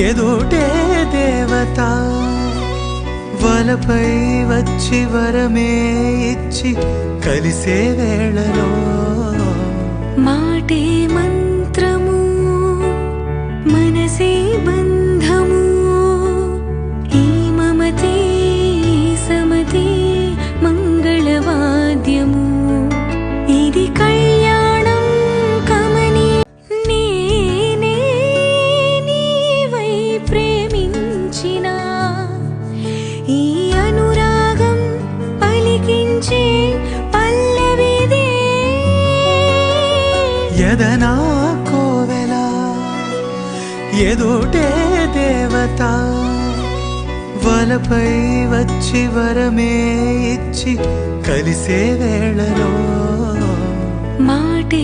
ఎదుటే దేవత వలపై వచ్చి వరమే ఇచ్చి కలిసే వేళలో మాటే మంత్రము మనసే బంధము ఈ మమతే సమతే మంగళవాద్యము ఇది కళ్యాణం కమని నేనే నీవై ప్రేమించిన ఈ అనురాగం పలికించే పల్లవిదే ఎదనా కోవెల ఎదుటే దేవత వలపై వచ్చి వరమే ఇచ్చి కలిసే వేళలో మాటే